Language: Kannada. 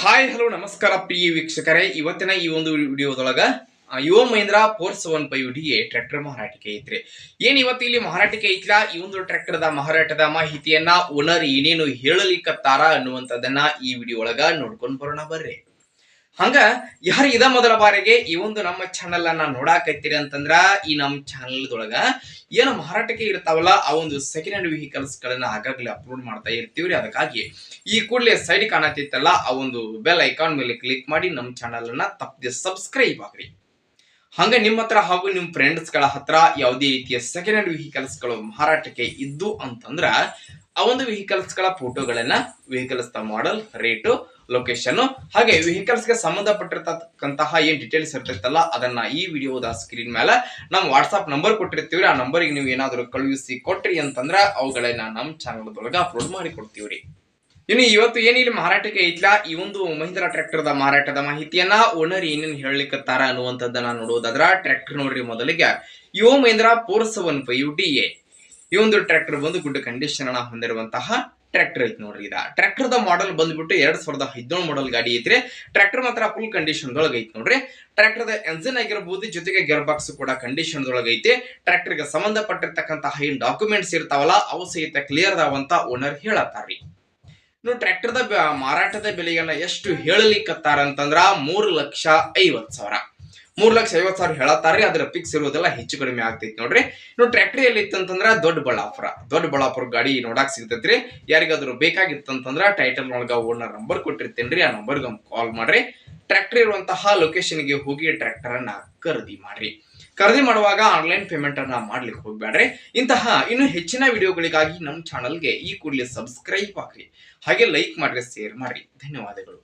ಹಾಯ್ ಹಲೋ ನಮಸ್ಕಾರ ಪ್ರಿಯ ವೀಕ್ಷಕರೇ, ಇವತ್ತಿನ ಈ ಒಂದು ವಿಡಿಯೋದೊಳಗ ಯುವ ಮಹೀಂದ್ರ 475 ಟ್ರ್ಯಾಕ್ಟರ್ ಮಾರಾಟಕ್ಕೆ ಐತ್ರಿ. ಇವತ್ತು ಇಲ್ಲಿ ಮಾರಾಟಕ್ಕೆ ಐತ್ಲಾ ಈ ಒಂದು ಟ್ರ್ಯಾಕ್ಟರ್ ಮಾರಾಟದ ಮಾಹಿತಿಯನ್ನ ಓನರ್ ಏನೇನು ಹೇಳಲಿಕ್ಕತ್ತಾರ ಅನ್ನುವಂಥದ್ದನ್ನ ಈ ವಿಡಿಯೋ ಒಳಗ ನೋಡ್ಕೊಂಡು ಬರೋಣ ಬರ್ರಿ. ಹಂಗ ಯಾರು ಇದ ಮೊದಲ ಬಾರಿಗೆ ಈ ಒಂದು ನಮ್ಮ ಚಾನಲ್ ಅನ್ನ ನೋಡಾಕತ್ತೀರಿ ಅಂತಂದ್ರ ಈ ನಮ್ಮ ಚಾನಲ್ ದೊಳಗ ಏನು ಮಾರಾಟಕ್ಕೆ ಇರ್ತಾವಲ್ಲ ಆ ಒಂದು ಸೆಕೆಂಡ್ ಹ್ಯಾಂಡ್ ವೆಹಿಕಲ್ಸ್ ಗಳನ್ನ ಆಗಾಗ್ಲೇ ಅಪ್ಲೋಡ್ ಮಾಡ್ತಾ ಇರ್ತೀವ್ರಿ. ಅದಕ್ಕಾಗಿ ಈ ಕೂಡಲೇ ಸೈಡ್ ಕಾಣತಿತ್ತಲ್ಲ ಆ ಒಂದು ಬೆಲ್ ಐಕಾನ್ ಮೇಲೆ ಕ್ಲಿಕ್ ಮಾಡಿ ನಮ್ಮ ಚಾನಲ್ ಅನ್ನ ತಪ್ಪದೆ ಸಬ್ಸ್ಕ್ರೈಬ್ ಆಗ್ರಿ. ಹಂಗ ನಿಮ್ಮ ಹತ್ರ ಹಾಗೂ ನಿಮ್ ಫ್ರೆಂಡ್ಸ್ ಗಳ ಹತ್ರ ಯಾವುದೇ ರೀತಿಯ ಸೆಕೆಂಡ್ ಹ್ಯಾಂಡ್ ವೆಹಿಕಲ್ಸ್ ಗಳು ಮಾರಾಟಕ್ಕೆ ಇದ್ದು ಅಂತಂದ್ರ ಆ ಒಂದು ವೆಹಿಕಲ್ಸ್ ಗಳ ಫೋಟೋಗಳನ್ನ, ವೆಹಿಕಲ್ಸ್ ಮಾಡೆಲ್, ರೇಟು, ಲೊಕೇಶನ್ ಹಾಗೆ ವೆಹಿಕಲ್ಸ್ ಗೆ ಸಂಬಂಧಪಟ್ಟಿರ್ತಕ್ಕಂತಹ ಏನ್ ಡೀಟೇಲ್ಸ್ ಇರ್ತೈತಲ್ಲ ಅದನ್ನ ಈ ವಿಡಿಯೋದ ಸ್ಕ್ರೀನ್ ಮೇಲೆ ನಮ್ಮ ವಾಟ್ಸ್ಆಪ್ ನಂಬರ್ ಕೊಟ್ಟಿರ್ತೀವ್ರಿ. ಆ ನಂಬರ್ಗೆ ನೀವು ಏನಾದ್ರು ಕಳುಹಿಸಿ ಕೊಟ್ರಿ ಅಂತಂದ್ರ ಅವುಗಳನ್ನ ನಮ್ಮ ಚಾನಲ್ ದೊಳಗ ಅಪ್ಲೋಡ್ ಮಾಡಿ ಕೊಡ್ತೀವ್ರಿ. ಇನ್ನು ಇವತ್ತು ಏನಿಲ್ಲಿ ಮಾರಾಟಕ್ಕೆ ಐತ್ಲಾ ಈ ಒಂದು ಮಹೀಂದ್ರ ಟ್ರ್ಯಾಕ್ಟರ್ ಮಾರಾಟದ ಮಾಹಿತಿಯನ್ನ ಓನರ್ ಏನೇನು ಹೇಳಲಿಕ್ಕತ್ತಾರ ಅನ್ನುವಂಥದ್ದನ್ನ ನೋಡೋದಾದ್ರ ಟ್ರ್ಯಾಕ್ಟರ್ ನೋಡ್ರಿ. ಮೊದಲಿಗೆ ಯುವ ಮಹೀಂದ್ರ 475 ಈ ಒಂದು ಟ್ರ್ಯಾಕ್ಟರ್ ಬಂದು ಗುಡ್ ಕಂಡೀಷನ್ ಅನ್ನ ಹೊಂದಿರುವಂತಹ ಟ್ರ್ಯಾಕ್ಟರ್ ಐತಿ ನೋಡ್ರಿ. ಇದ ಟ್ರ್ಯಾಕ್ಟರ್ ಮಾಡೆಲ್ ಬಂದ್ಬಿಟ್ಟು 2017 ಮಾಡೆಲ್ ಗಾಡಿ ಐತ್ರಿ. ಟ್ರ್ಯಾಕ್ಟರ್ ಮಾತ್ರ ಫುಲ್ ಕಂಡೀಷನ್ ದೊಳಗ ಐತಿ ನೋಡ್ರಿ. ಟ್ರ್ಯಾಕ್ಟರ್ ಎಂಜಿನ್ ಆಗಿರಬಹುದು, ಜೊತೆಗೆ ಗೇರ್ ಬಾಕ್ಸ್ ಕೂಡ ಕಂಡೀಷನ್ ದೊಳಗ ಐತಿ. ಟ್ರ್ಯಾಕ್ಟರ್ ಗೆ ಸಂಬಂಧಪಟ್ಟಿರ್ತಕ್ಕಂತಹ ಏನ್ ಡಾಕ್ಯುಮೆಂಟ್ಸ್ ಇರ್ತಾವಲ್ಲ ಅವು ಸಹಿತ ಕ್ಲಿಯರ್ ಅದಾವಂತ ಓನರ್ ಹೇಳತ್ತಾರ್ರಿ. ಇನ್ನು ಟ್ರ್ಯಾಕ್ಟರ್ ಮಾರಾಟದ ಬೆಲೆಯನ್ನ ಎಷ್ಟು ಹೇಳಲಿಕ್ಕತ್ತಾರ ಅಂತಂದ್ರ 3,50,000 3,50,000 ಹೇಳತ್ತಾರ್ರಿ. ಅದ್ರ ಫಿಕ್ಸ್ ಇರೋದೆಲ್ಲ ಹೆಚ್ಚು ಕಡಿಮೆ ಆಗ್ತೈತಿ ನೋಡ್ರಿ. ಇನ್ನು ಟ್ರ್ಯಾಕ್ಟರ್ ಎಲ್ಲಿ ಇತ್ತಂತಂದ್ರ ದೊಡ್ಡಬಳ್ಳಾಪುರ ಗಾಡಿ ನೋಡಾಕ್ ಸಿಗ್ತೈತ್ರಿ. ಯಾರಿಗಾದ್ರು ಬೇಕಾಗಿತ್ತಂತಂದ್ರ ಟೈಟಲ್ ಒಳಗ ಓನರ್ ನಂಬರ್ ಕೊಟ್ಟಿರ್ತೇನ್ರಿ, ಆ ನಂಬರ್ಗೆ ಕಾಲ್ ಮಾಡ್ರಿ. ಟ್ರ್ಯಾಕ್ಟರ್ ಇರುವಂತಹ ಲೊಕೇಶನ್ ಗೆ ಹೋಗಿ ಟ್ರ್ಯಾಕ್ಟರ್ ಅನ್ನ ಖರೀದಿ ಮಾಡ್ರಿ. ಖರೀದಿ ಮಾಡುವಾಗ ಆನ್ಲೈನ್ ಪೇಮೆಂಟ್ ಅನ್ನ ಮಾಡ್ಲಿಕ್ಕೆ ಹೋಗ್ಬೇಡ್ರಿ. ಇಂತಹ ಇನ್ನು ಹೆಚ್ಚಿನ ವಿಡಿಯೋಗಳಿಗಾಗಿ ನಮ್ಮ ಚಾನಲ್ಗೆ ಈ ಕೂಡಲೇ ಸಬ್ಸ್ಕ್ರೈಬ್ ಆಗ್ರಿ, ಹಾಗೆ ಲೈಕ್ ಮಾಡ್ರಿ, ಶೇರ್ ಮಾಡ್ರಿ. ಧನ್ಯವಾದಗಳು.